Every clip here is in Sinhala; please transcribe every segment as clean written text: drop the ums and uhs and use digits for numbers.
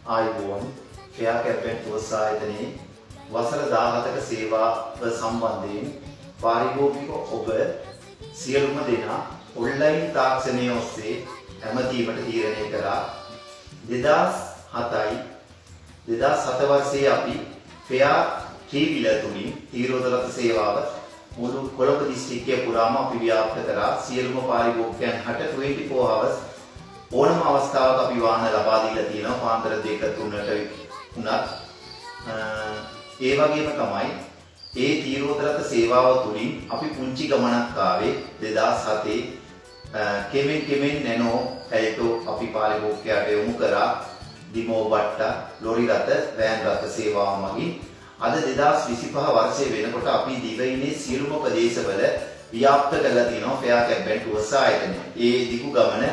ආයුබෝවන් ෆෙයා කැම්පේන් ටුවර්ස් ආයතනයේ වසර 17ක සේවාව සම්බන්ධයෙන් පාරිභෝගික ඔබ සියලුම දෙනා ඔන්ලයින් තාක්ෂණය ඔස්සේ ඇමතීමට තීරණය කළා. 2007 වර්ෂයේ අපි ෆෙයා ටීවී තුලින් තීරෝදරත් සේවාව මුළු කොළඹ දිස්ත්‍රික්කය පුරාම අපි ව්‍යාප්ත කරා. සියලුම පාරිභෝගිකයන් හට 24 hours ඕනම අවස්ථාවක අපි වාහන ලබා දීලා තියෙනවා. පාන්දර 2 3ට උනත් ඒ වගේම තමයි ඒ තීරෝදරත් සේවාව තුලින් අපි පුංචි ගමනක් ආවේ 2007 කෙමෙන් නැනෝ ඇයතෝ අපි පාරිභෝගිකයාට යොමු කරා. දිමෝ බට්ටා ලොරි රථ වෑන් රථ සේවාව මගින් අද 2025 වර්ෂයේ වෙනකොට අපි දිවයිනේ සියලුම ප්‍රදේශවල ව්‍යාප්ත කරලා තියෙනවා ෆෙයා කැම්පේන් ටුවර්ස් ආයතනය. ඒ දිගු ගමන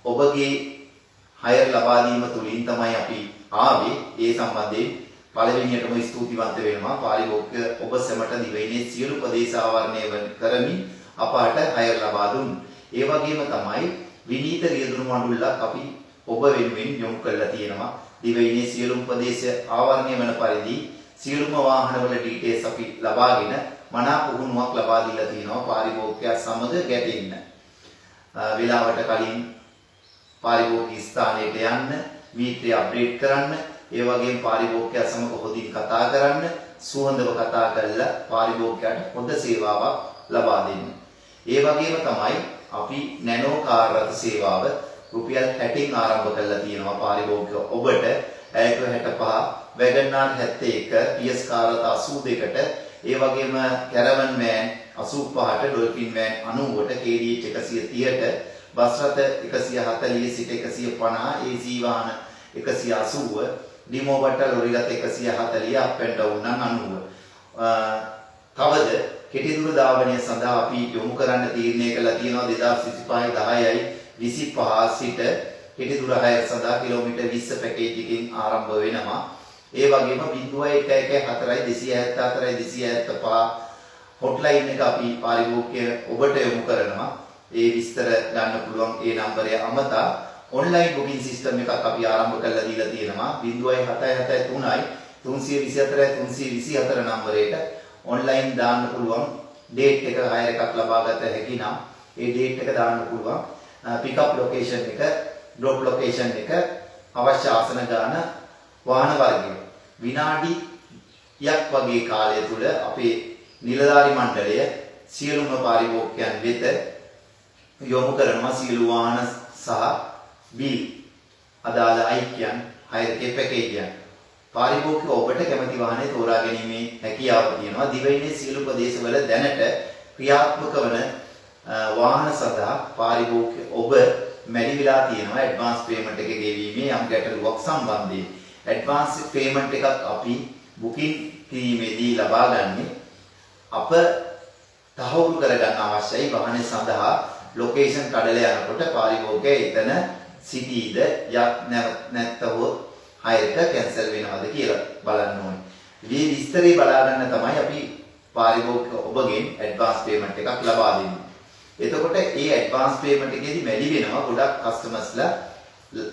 ඔබගේ හයර් ලබා දීම තුලින් තමයි අපි ආවේ. ඒ සම්බන්ධයෙන් පළවෙනියටම ස්තුතිවන්ත වෙනවා පාරිභෝගික ඔබ සැමට දිවයිනේ සියලු ප්‍රදේශ ආවරණය කරමින් අපට හයර් ලබා දුන්නේ. ඒ වගේම තමයි විනීත රියදුරු මඬුල්ලක් අපි ඔබ වෙනුවෙන් යොමු කරලා තියෙනවා. දිවයිනේ සියලුම ප්‍රදේශ ආවරණය වන පරිදි සියලුම වාහනවල ඩීටේල්ස් අපි ලබාගෙන මනා පුහුණුවක් ලබා දීලා තියෙනවා පාරිභෝගිකයා සමග ගැටෙන්න. වේලාවට කලින් පාරිභෝගික ස්ථානයට යන්න, මීටරය අප්ඩේට් කරන්න, ඒ වගේම පාරිභෝගිකයා සමග හොඳින් කතා කරන්න, සුහඳව කතා කරලා පාරිභෝගිකයාට හොඳ සේවාවක් ලබා දෙන්න. ඒ වගේම තමයි අපි නැනෝ කාර් රථ සේවාව රුපියල් 60න් ආරම්භ කරලා තියෙනවා පාරිභෝගික ඔබට. ඇයටෝ 65 වැගන්ආර් 71 පියස් කාර් රථ 82ට ඒ වගේම කැරවන් වෑන් 85ට ඩොල්ෆින් වෑන් 90ට KDH 130ට බස් රථ 140 සිට 150 AC වාහන 180 ඩිමෝ බට්ටා ලොරි රථ 140 අප් ඇන්ඩ් ඩවුන් නම් 90 තවද කෙටි දුර ධාවනය සඳහා අපි යොමු කරන්න තීරණය කළා තියෙනවා 2025 10යි 25 සිට කෙටි දුර හයර් සඳහා කිලෝමීටර් 20 පැකේජ් එකකින් ආරම්භ වෙනවා. ඒ වගේම 0114 274 275 හොට්ලයින් එක අපි පාරිභෝගිකය ඔබට යොමු කරනවා. ඒ විස්තර ගන්න පුළුවන් ඒ නම්බරය අමතා ඔන්ලයින් බුකින් සිස්ටම් එකක් අපි ආරම්භ කරලා දීලා තියෙනවා. 0773යි 324 324 නම්බරයට ඔන්ලයින් දාන්න පුළුවන්. ඩේට් එක හයර් එකක් ලබා ගත හැකි නම් ඒ ඩේට් එක දාන්න පුළුවන්. පිකප් ලොකේෂන් එක, ඩ්‍රොප් ලොකේෂන් එක, අවශ්‍ය ආසන ගාන, වාහන වර්ගය. විනාඩියක් වගේ කාලය තුල අපේ නිලධාරි මණ්ඩලය සියලුම පාරිභෝගිකයන් වෙත යොමු කරනවා සියලු වාහන සහ බිල් අදාළ අයික්‍යයන් හයරකේ පැකේජයන්. පාරිභෝගික ඔබට කැමති වාහනේ තෝරා ගැනීමේ හැකියාව තියෙනවා. දිවයිනේ සියලු ප්‍රදේශවල දැනට ක්‍රියාත්මක වන වාහන සඳහා පාරිභෝගික ඔබ මැලි වෙලා තියෙනවා ඇඩ්වාන්ස් පේමන්ට් එක ගෙවීමේ යම් ගැටලුවක් සම්බන්ධයෙන්. ඇඩ්වාන්ස් පේමන්ට් එකක් අපි බුකින් කිරීමේදී ලබා ගන්නේ අප තහවුරු කරගන්න අවශ්‍යයි වාහනේ සඳහා ලොකේෂන් කඩල යනකොට පාරිභෝගිකයා එතන සිටීද නැත්නම් හයරක කැන්සල් වෙනවද කියලා බලන්න ඕනේ. මේ විස්තරේ බලා ගන්න තමයි අපි පාරිභෝගික ඔබගෙන් ඇඩ්වාන්ස් පේමන්ට් එකක් ලබා දෙන්නේ. එතකොට ඒ ඇඩ්වාන්ස් පේමන්ට් එකේදී වැඩි වෙනවා ගොඩක් කස්ටමර්ස්ලා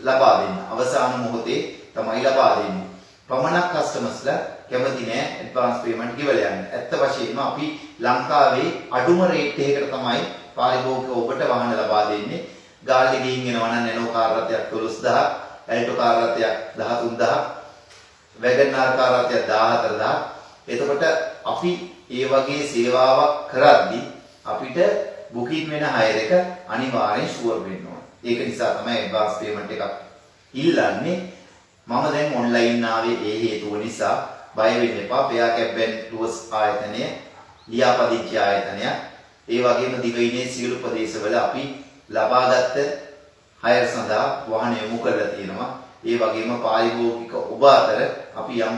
ලබා දෙන්න. අවසාන මොහොතේ තමයි ලබා දෙන්නේ. පමණක් කස්ටමර්ස්ලා කැමති නෑ ඇඩ්වාන්ස් පේමන්ට් ගෙවලා යන්න. ඇත්ත වශයෙන්ම අපි ලංකාවේ අඩුම රේට් එකකට තමයි පාරිභෝගික ඔබට වාහන ලබා දෙන්නේ. ගාල්ලේ ගිහින් එනවා නම් නැනෝ කාර් රථයක් 12000, ඇල්ටෝ කාර් රථයක් 13000, වැගන්ආර් කාර් රථයක් 14000. එතකොට අපි ඒ වගේ සේවාවක් කරද්දී අපිට බුකින් වෙන හයර් එක අනිවාර්යෙන් ෂුවර් වෙන්න ඕන. ඒක නිසා තමයි ඇඩ්වාන්ස් පේමන්ට් එකක් ඉල්ලන්නේ. මම දැන් ඔන්ලයින් ආවේ ඒ හේතුව නිසා බය වෙන්න එපා. ෆෙයා කැම්පේන් ටුවර්ස් ආයතනය ලියාපදිංචි ආයතනය. ඒ වගේම දිවයිනේ සියලු ප්‍රදේශවල අපි ලබාගත් හයර් සඳහා වාහන යොමු කරලා තියෙනවා. ඒ වගේම පාරිභෝගික ඔබ අතර අපි යම්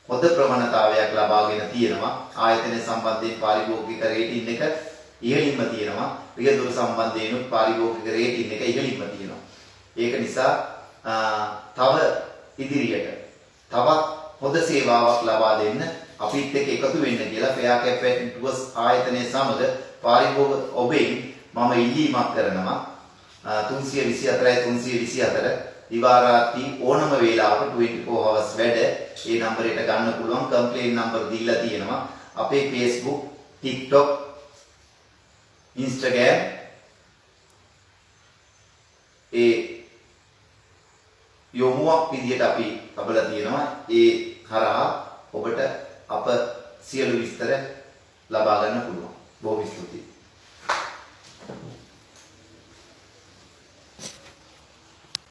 පොද ප්‍රවණතාවයක් ලබාගෙන තියෙනවා. ආයතනය සම්බන්ධයෙන් පාරිභෝගික රේටින් එක ඉහළින්ම තියෙනවා. රියදුරු සම්බන්ධයෙන් පාරිභෝගික රේටින් එක ඉහළින්ම තියෙනවා. ඒක නිසා තව ඉදිරියට තවත් හොඳ සේවාවක් ලබා දෙන්න අපිත් එක්ක එකතු වෙන්න කියලා ෆෙයා කැම්පේන් ටුවර්ස් ආයතනය සමග පාරිභෝගික ඔබෙන් මම ඉල්ලීමක් කරනවා. 324 324 දිවා රාත්‍රී ඕනම වේලාවක 24 hours වැඩ ඒ නම්බරයට ගන්න පුළුවන්. කම්ප්ලේන් නම්බර් දීලා තියෙනවා. අපේ Facebook, TikTok, Instagram ඒ යොමුවක් විදියට අපි තබලා තියෙනවා. ඒ කරා ඔබට අප සියලු විස්තර ලබා ගන්න පුළුවන්. බොහොම ස්තුතියි.